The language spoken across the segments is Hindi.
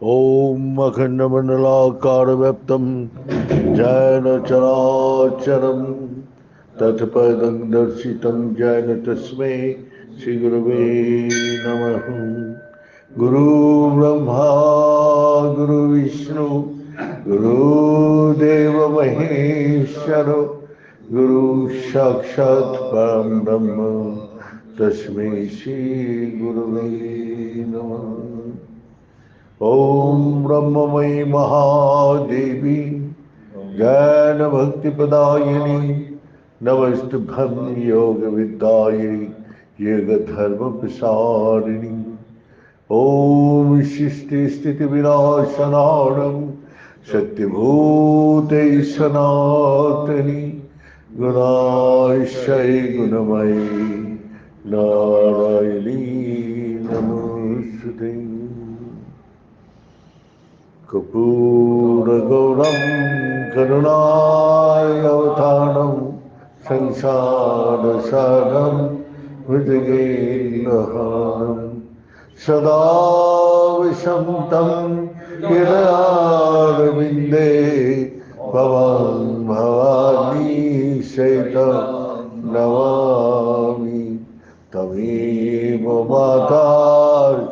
ओम अखंडमंडलाकारव्याप्तं जैन चराचरं तत्पदं दर्शितं जैन तस्मै श्रीगुरवे नमः। गुरु ब्रह्मा गुरु विष्णु गुरुदेव महेश्वर गुरु साक्षात् परम ब्रह्म तस्मै श्री गुरवे नमः। ओम ब्रह्ममयी महादेवी ज्ञान भक्ति प्रदायिनी नमस्तुभ्यं योग विद्यायै योग धर्म प्रसारिणी। ओम सृष्टि स्थिति विनाशनानं सत्यभूते सनातनी गुणाश्रय गुणमयी नारायणी नमोस्तुते। कर्पूरगौरं करुणावतारं संसारसारं भुजगेन्द्रहारं सदा वसन्तं हृदयारविन्दे भवं भवानी सहितं नमामि। तमेव माता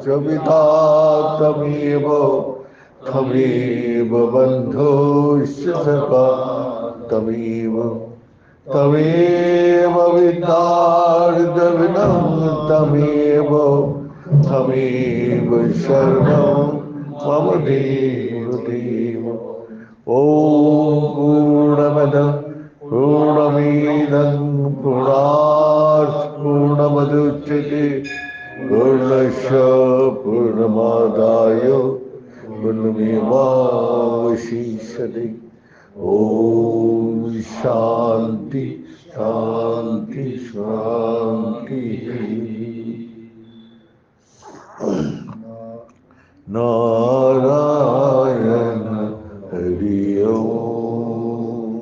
च पिता तमेव तमेव बन्धुश्च सखा तमेव तमेव विद्यार्थिनं तमेव तमेव सर्वं मम देव देव। ॐ पूर्णमदः पूर्णमिदं पूर्णात् पूर्णमुदच्यते पूर्णस्य पूर्णमादाय पूर्णमेवावशिष्यते। ओम शांति शांति शांति। नारायण हरि ओम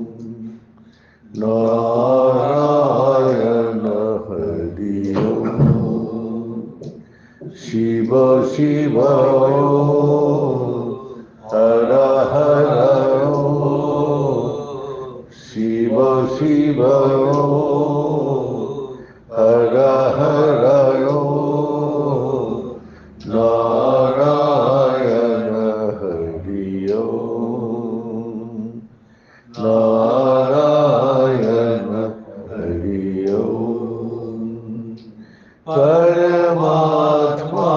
नारायण हरि ओम। शिव शिव हर हर शिव शिव हर हर नारायण हरि ओम नारायण हरि ओम। परमात्मा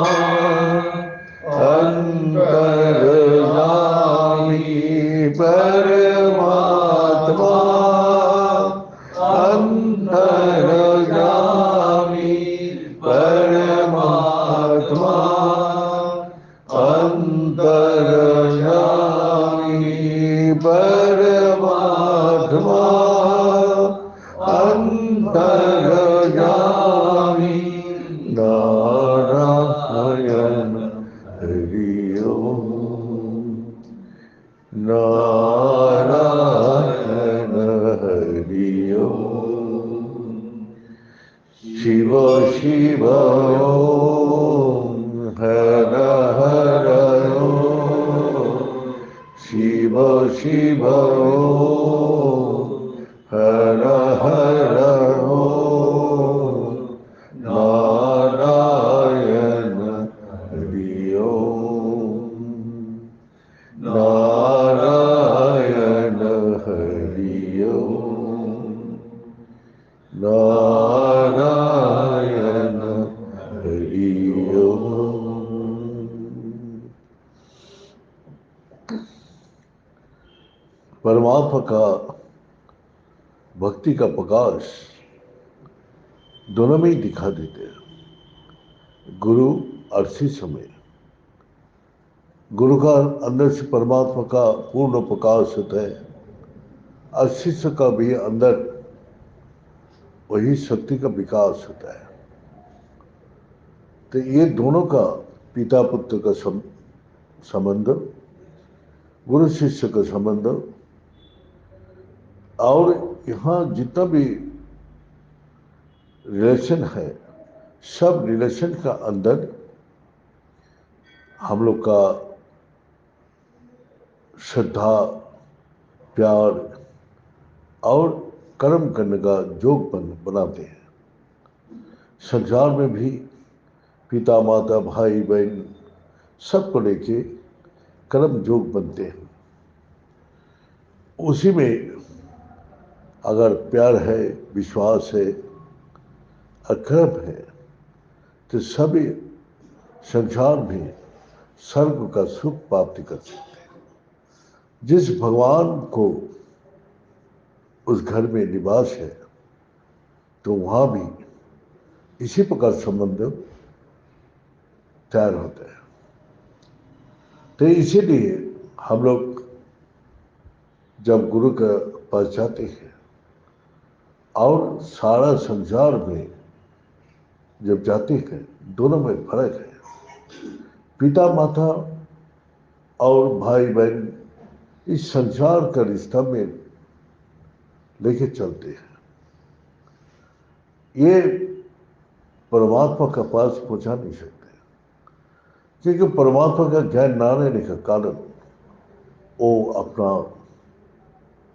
अंतर्यामी परमात्मा अंतर्यामी परमात्मा अंतर्यामी परमात्मा अंतर्यामी नारायण हरि ओम नारायण हरि ओम। शिव शिव हर हर शिव शिव हर हर नारायण हरि ओम नारायण हरि ओम नारायण हरि ओम। परमात्मा का भक्ति का प्रकाश दोनों में ही दिखा देते हैं, गुरु और शिष्य में। गुरु का अंदर से परमात्मा का पूर्ण प्रकाश होता है और शिष्य का भी अंदर वही शक्ति का विकास होता है। तो ये दोनों का पिता पुत्र का संबंध, गुरु शिष्य का संबंध, और यहाँ जितना भी रिलेशन है, सब रिलेशन का अंदर हम लोग का श्रद्धा, प्यार और कर्म करने का योग बनाते हैं। संसार में भी पिता माता भाई बहन सबको लेके कर्म योग बनते हैं। उसी में अगर प्यार है, विश्वास है और कर्म है तो सभी संसार में स्वर्ग का सुख प्राप्ति कर सकते हैं। जिस भगवान को उस घर में निवास है तो वहाँ भी इसी प्रकार संबंध तैयार होता है। तो इसीलिए हम लोग जब गुरु के पास जाते हैं और सारा संसार में जब जाते हैं, दोनों में फर्क है। पिता माता और भाई बहन इस संसार का रिश्ता में लेके चलते हैं। ये परमात्मा के पास पहुंचा नहीं सकते, क्योंकि परमात्मा का ज्ञान ना रहने का कारण वो अपना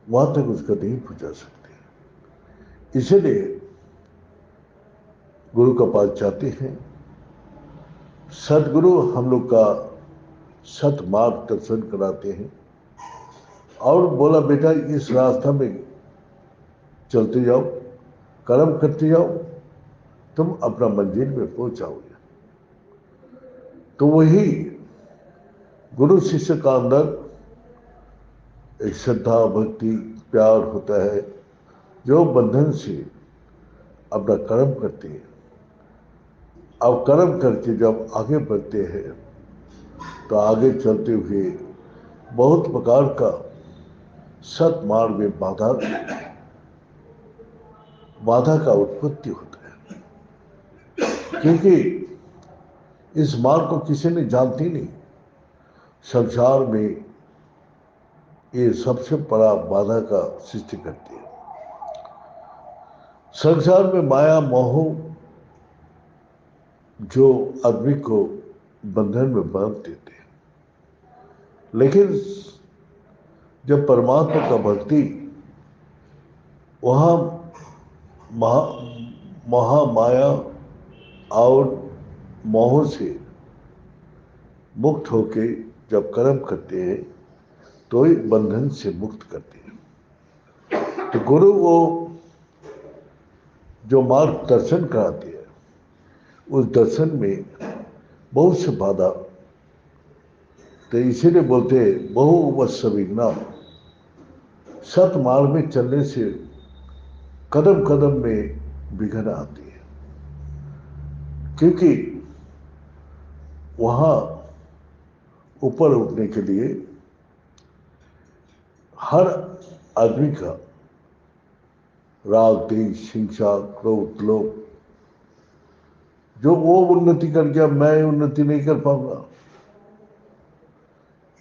वहां तक उसका नहीं पहुंचा सकते। इसलिए गुरु के पास जाते हैं। सदगुरु हम लोग का सत मार्ग दर्शन कराते हैं और बोला, बेटा इस रास्ता में चलते जाओ, कर्म करते जाओ, तुम अपना मंजिल में पहुंच जाओगे। तो वही गुरु शिष्य का अंदर एक श्रद्धा, भक्ति, प्यार होता है, जो बंधन से अपना कर्म करते हैं। अब कर्म करके जब आगे बढ़ते हैं तो आगे चलते हुए बहुत प्रकार का सत मार्ग में बाधा का उत्पत्ति होता है, क्योंकि इस मार्ग को किसी ने जानती नहीं। संसार में ये सबसे बड़ा बाधा का सृष्टि करती है। संसार में माया मोह जो आदमी को बंधन में बांध देते हैं, लेकिन जब परमात्मा का भक्ति वहाँ महामाया और मोह से मुक्त होके जब कर्म करते हैं तो ही बंधन से मुक्त करते हैं। तो गुरु वो जो मार्ग दर्शन कराते हैं, उस दर्शन में बहुत से बाधा, तो इसीलिए बोलते हैं बहु वत्स विघ्ना। सत मार्ग में चलने से कदम कदम में विघ्न आती है, क्योंकि वहां ऊपर उठने के लिए हर आदमी का राग, द्वेष, हिंसा, क्रोध, लोभ, जो वो उन्नति कर गया मैं उन्नति नहीं कर पाऊंगा,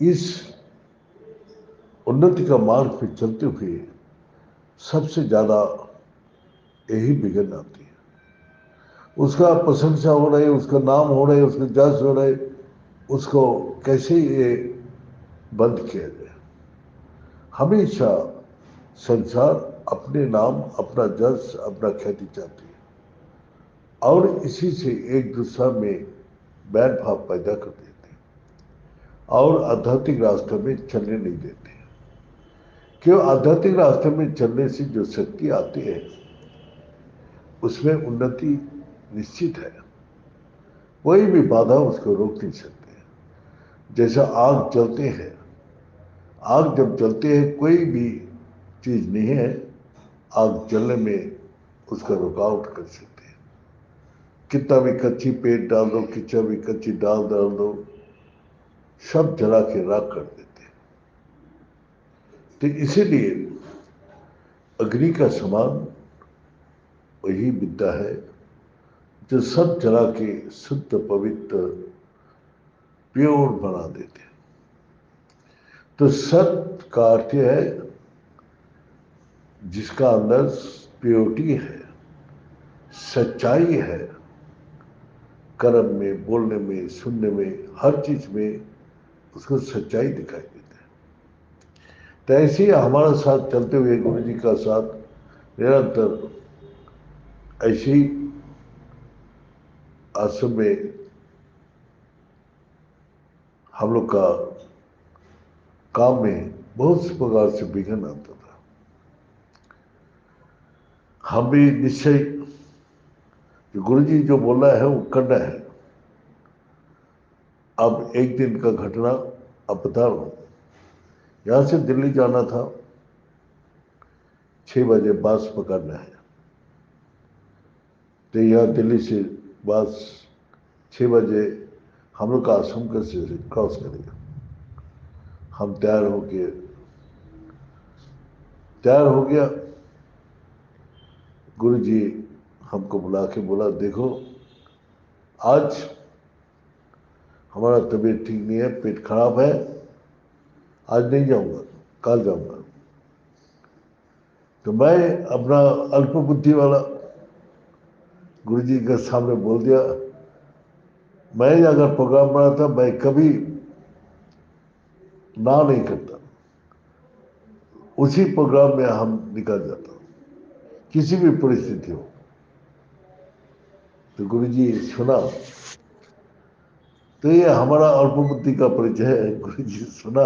इस उन्नति का मार्ग पे चलते हुए सबसे ज्यादा यही विघ्न आती है। उसका प्रशंसा हो रही है, उसका नाम हो रहा है, उसका जस हो रहा है, उसको कैसे ये बंद किया जाए। हमेशा संसार अपने नाम, अपना जस, अपना ख्याति चाहती है और इसी से एक दूसरा में बैर भाव पैदा कर देते हैं और आध्यात्मिक रास्ते में चलने नहीं देते। क्यों? आध्यात्मिक रास्ते में चलने से जो शक्ति आती है उसमें उन्नति निश्चित है। कोई भी बाधा उसको रोक नहीं सकते। जैसा आग जलते हैं, आग जब जलते हैं कोई भी चीज नहीं है आग जलने में उसका रुकावट कर सकते हैं। कितना भी कच्ची पेट डाल दो, कितना भी कच्ची दाल डाल दो, सब जला के राख कर देते हैं। तो इसीलिए अग्नि का समान वही विद्या है जो सब जला के शुद्ध पवित्र प्योर बना देते हैं। तो सत का अर्थ है जिसका अंदर प्योरिटी है, सच्चाई है, कर्म में, बोलने में, सुनने में, हर चीज में उसको सच्चाई दिखाई देती है। तो ऐसे ही हमारा साथ चलते हुए गुरु जी का साथ निरंतर ऐसे ही आश्रम में हम लोग का काम में बहुत से प्रकार से विघ्न आता था। हम भी निश्चय गुरु जी जो बोला है वो करना है। अब एक दिन का घटना अब बता रहा हूँ। यहाँ से दिल्ली जाना था, 6 बजे बस पकड़ना है। तो यहाँ दिल्ली से बस 6 बजे हम लोग का आश्रम का से क्रॉस करेगा। हम तैयार हो गया। गुरु जी हमको बुला के बोला, देखो आज हमारा तबीयत ठीक नहीं है, पेट खराब है, आज नहीं जाऊंगा, कल जाऊंगा। तो मैं अपना अल्प बुद्धि वाला गुरु जी के सामने बोल दिया, मैं अगर प्रोग्राम बना था मैं कभी ना नहीं करता, उसी प्रोग्राम में हम निकल जाता, किसी भी परिस्थिति हो। तो गुरु जी सुना, तो ये हमारा अल्प बुद्धि का परिचय है। गुरु जी सुना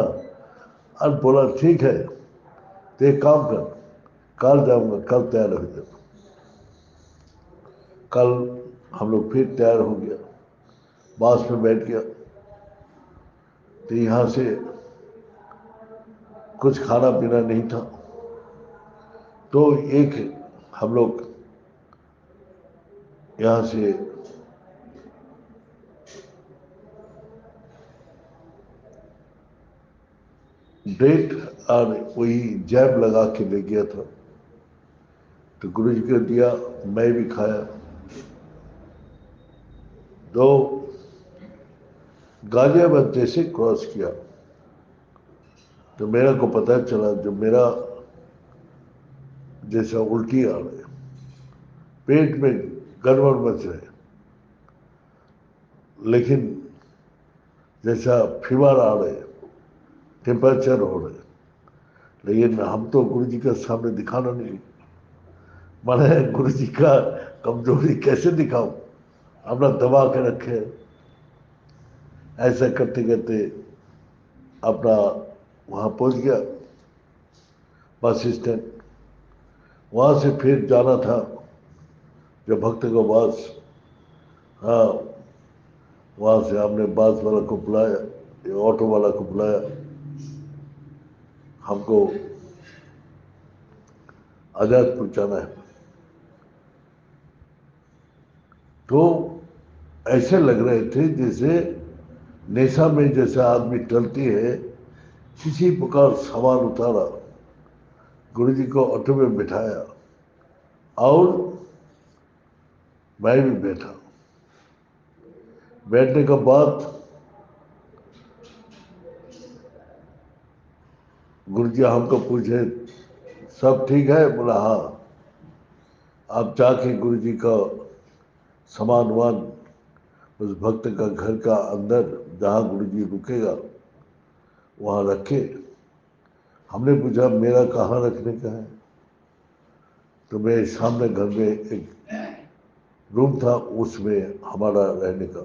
और बोला, ठीक है तो एक काम कर, कल जाऊंगा, कल तैयार हो जाओ। कल हम लोग फिर तैयार हो गया, बस में बैठ गया। तो यहाँ से कुछ खाना पीना नहीं था, तो एक हम लोग यहाँ से ब्रेड और वही जैब लगा के ले गया था। तो गुरु जी को दिया, मैं भी खाया। तो गाजियाबाद जैसे क्रॉस किया तो मेरा को पता चला, जो मेरा जैसा उल्टी आ रही, पेट में गड़बड़ मच रहे, लेकिन जैसा फीवर आ रहे, टेम्परेचर हो रहे, लेकिन हम तो गुरु जी का सामने दिखाना नहीं। मैंने गुरु जी का कमजोरी कैसे दिखाऊं, अपना दबा के रखे। ऐसा करते करते अपना वहाँ पहुँच गया बस स्टैंड। वहाँ से फिर जाना था जो भक्त को बस, हाँ, वहाँ से हमने बस वाला को बुलाया, ऑटो वाला को बुलाया, हमको आजाद पहुँचाना है। तो ऐसे लग रहे थे जैसे नेशा में जैसे आदमी टलती है, किसी प्रकार सामान उतारा, गुरु जी को ऑटो में बिठाया और मैं भी बैठा। बैठने के बाद गुरु जी हमको पूछे, सब ठीक है? बोला हाँ। आप जाके गुरु जी का सामान वान उस भक्त का घर का अंदर जहाँ गुरु जी रुकेगा वहाँ रखे। हमने पूछा मेरा कहाँ रखने का है? तो मेरे सामने घर में एक रूम था, उसमें हमारा रहने का।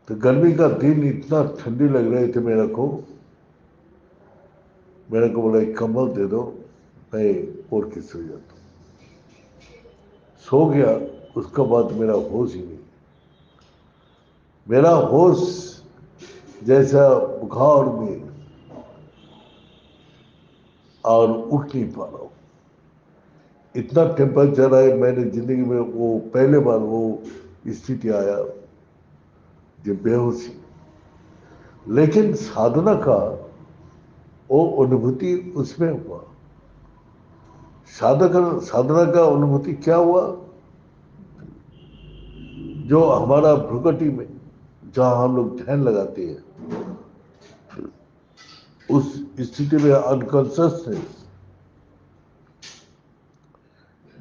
तो गर्मी का दिन, इतना ठंडी लग रहे थे मेरे को बोला एक कंबल दे दो, मैं ओढ़ के सो जाता हूँ। सो गया। उसके बाद मेरा होश ही नहीं। मेरा होश जैसा बुखार में, और उठ नहीं पा रहा हूँ। इतना टेम्परेचर है, मैंने जिंदगी में वो पहले बार वो स्थिति आया, जो बेहोशी। लेकिन साधना का वो अनुभूति उसमें हुआ। साधना का अनुभूति क्या हुआ? जो हमारा भ्रुकटी में जहाँ हम लोग ध्यान लगाते हैं, उस स्थिति में अनकॉन्शियसनेस,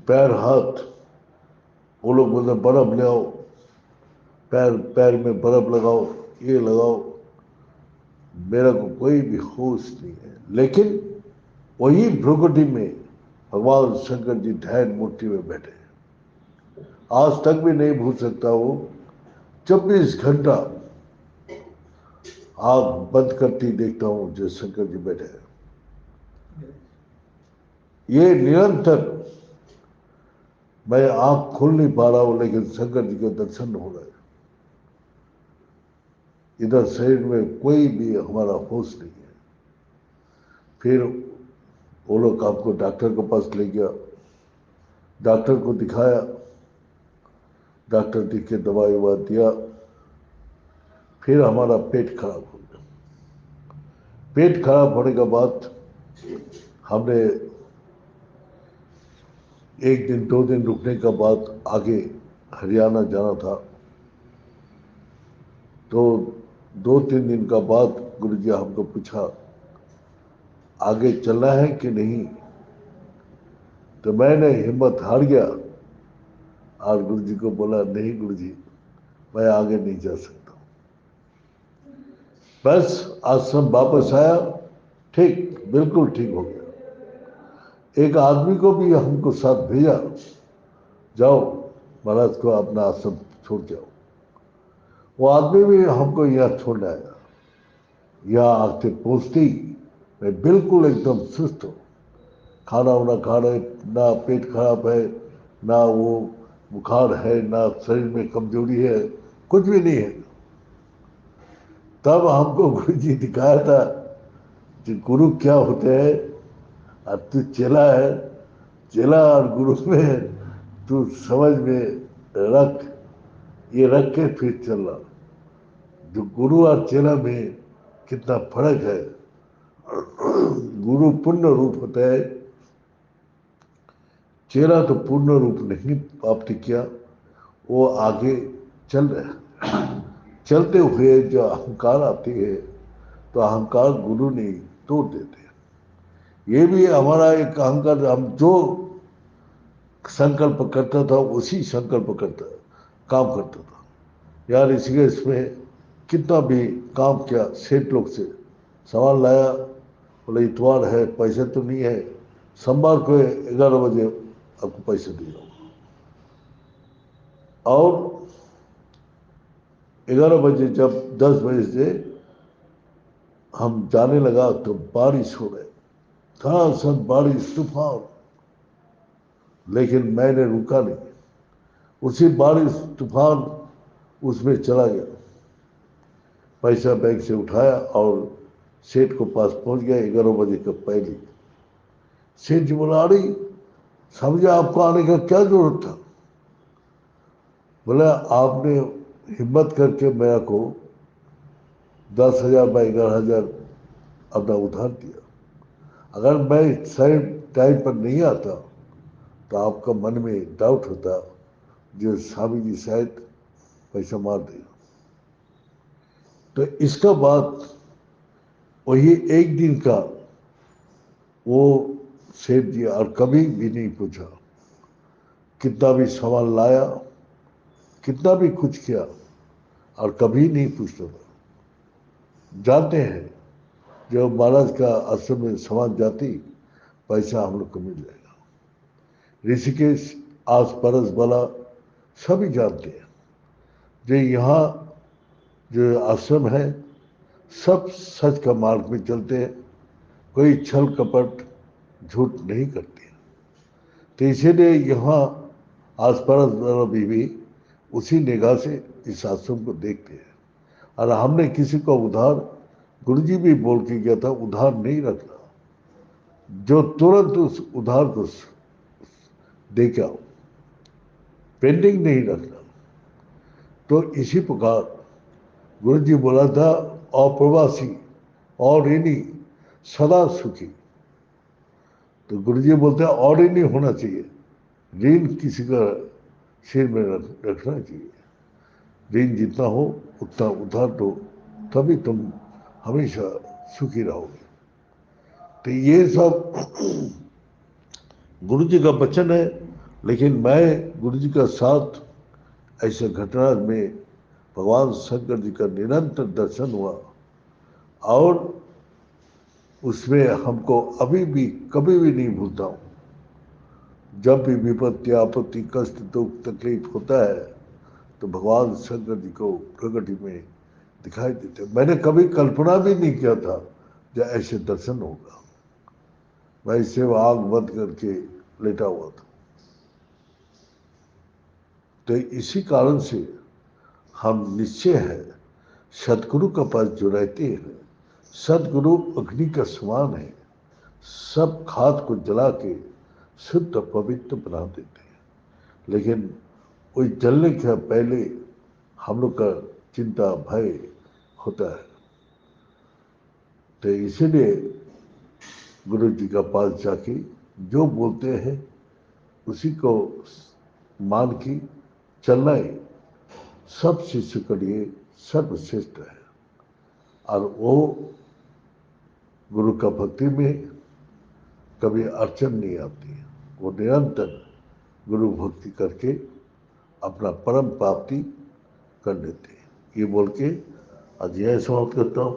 पैर हाथ, वो लोग बोलते बर्फ ले आओ, पैर पैर में बर्फ लगाओ, ये लगाओ, मेरा को कोई भी होश नहीं है। लेकिन वही भ्रुकुटी में भगवान शंकर जी ध्यान मूर्ति में बैठे, आज तक भी नहीं भूल सकता वो। 24 घंटा आंख बंद करती देखता हूं जो शंकर जी बैठे हैं। ये निरंतर मैं आंख खोल नहीं पा रहा हूं, लेकिन शंकर जी के दर्शन हो रहे हैं। इधर शरीर में कोई भी हमारा होश नहीं है। फिर वो लोग आपको डॉक्टर के पास ले गया, डॉक्टर को दिखाया, डॉक्टर दिख के दवाई ववा दिया। फिर हमारा पेट खराब हो गया। पेट खराब होने के बाद हमने 1 दिन 2 दिन रुकने के बाद आगे हरियाणा जाना था। तो 2-3 दिन का बाद गुरुजी हमको पूछा आगे चलना है कि नहीं। तो मैंने हिम्मत हार गया और गुरुजी को बोला नहीं गुरुजी, मैं आगे नहीं जा सकता। बस आश्रम वापस आया, ठीक बिल्कुल ठीक हो गया। एक आदमी को भी हमको साथ भेजा, जाओ महाराज को अपना आश्रम छोड़ जाओ। वो आदमी भी हमको यहाँ छोड़ आया। यहाँ आके पहुंचती मैं बिल्कुल एकदम सुस्त हूँ, खाना वाना खा रहे, ना पेट खराब है, ना वो बुखार है, ना शरीर में कमजोरी है, कुछ भी नहीं है। तब हमको गुरु जी दिखाया था कि गुरु क्या होते हैं। अब तू चेला है, चेला और गुरु में तू समझ में रख, ये रख के फिर चलना। जो गुरु और चेला में कितना फर्क है। गुरु पूर्ण रूप होता है, चेला तो पूर्ण रूप नहीं प्राप्त किया, वो आगे चल रहे हैं। चलते हुए जो अहंकार आती है तो अहंकार गुरु नहीं तोड़ देते हैं। ये भी हमारा एक अहंकार, हम जो संकल्प करता था उसी संकल्प करता काम करता था। यार ऋषिकेश में कितना भी काम किया, सेठ लोग से सामान लाया, बोले इतवार है पैसे तो नहीं है, सोमवार को 11 बजे आपको पैसे दे जाऊंगा। और 11 बजे जब 10 बजे से हम जाने लगा तो बारिश हो रही, धड़ाधड़ बारिश तूफान। लेकिन मैंने रुका नहीं, उसी बारिश तूफान उसमें चला गया। पैसा बैंक से उठाया और सेठ को पास पहुंच गया 11 बजे का पहले। सेठ जी बोला अरे समझे आपको आने का क्या जरूरत था। बोला आपने हिम्मत करके मेरा को 10,000 बाई 11,000 अपना उधार दिया। अगर मैं सही टाइम पर नहीं आता तो आपका मन में डाउट होता जो स्वामी जी शायद पैसा मार देगा। तो इसका बाद वही 1 दिन का वो सेठ जी और कभी भी नहीं पूछा। कितना भी सवाल लाया, कितना भी कुछ किया, और कभी नहीं पूछता था। जानते हैं जब महाराज का आश्रम में समाज जाती पैसा हम लोग को मिल जाएगा। ऋषिकेश आस पड़ोस वाला सभी जानते हैं जो यहाँ जो आश्रम है सब सच का मार्ग में चलते हैं, कोई छल कपट झूठ नहीं करते। तो इसीलिए यहाँ आस पड़ोस वाला भी उसी निगाह से इस आश्रम को देखते हैं। और हमने किसी को उधार, गुरुजी भी बोल के गया था उधार नहीं रखना, जो तुरंत उस उधार को दे के आओ, पेंडिंग नहीं रखना। तो इसी प्रकार गुरुजी बोला था अप्रवासी और इन्हीं सदा सुखी। तो गुरुजी बोलते हैं और ही नहीं होना चाहिए, ऋण किसी का सिर में रखना चाहिए। ऋण जितना हो उतना उधार दो, तभी तुम हमेशा सुखी रहोगे। तो ये सब गुरु जी का वचन है। लेकिन मैं गुरु जी का साथ ऐसे घटना में भगवान शंकर जी का निरंतर दर्शन हुआ और उसमें हमको अभी भी कभी भी नहीं भूलता हूँ, जब भी विपत्ति आपत्ति कष्ट दुख तकलीफ होता है तो भगवान शंकर जी को प्रकृति में दिखाई देते। मैंने कभी कल्पना भी नहीं किया था कि ऐसे दर्शन होगा। मैं इसे आग बंद करके लेटा हुआ था। तो इसी कारण से हम निश्चय है सदगुरु का पास जो रहते हैं, सदगुरु अग्नि का समान है, सब खाद को जला के शुद्ध पवित्र बना देते हैं। लेकिन वो जलने के पहले हम लोग का चिंता भय होता है। तो इसीलिए गुरु जी का पास जाके जो बोलते हैं उसी को मान के चलना ही सब शिष्य के लिए सर्वश्रेष्ठ है। और वो गुरु का भक्ति में कभी अड़चन नहीं आती है। वो निरंतर गुरु भक्ति करके अपना परम प्राप्ति कर लेते हैं। ये बोल के आज यह समाप्त करता हूँ।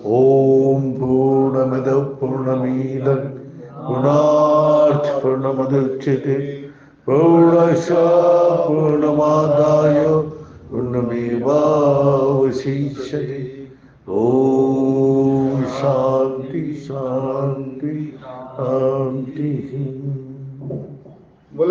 ओम पूर्णमद पूर्णमीदं पूर्णात् पूर्णमुदच्यते पूर्णस्य पूर्णमादाय पूर्णमेवावशिष्यते। ओम शांति शांति शांति।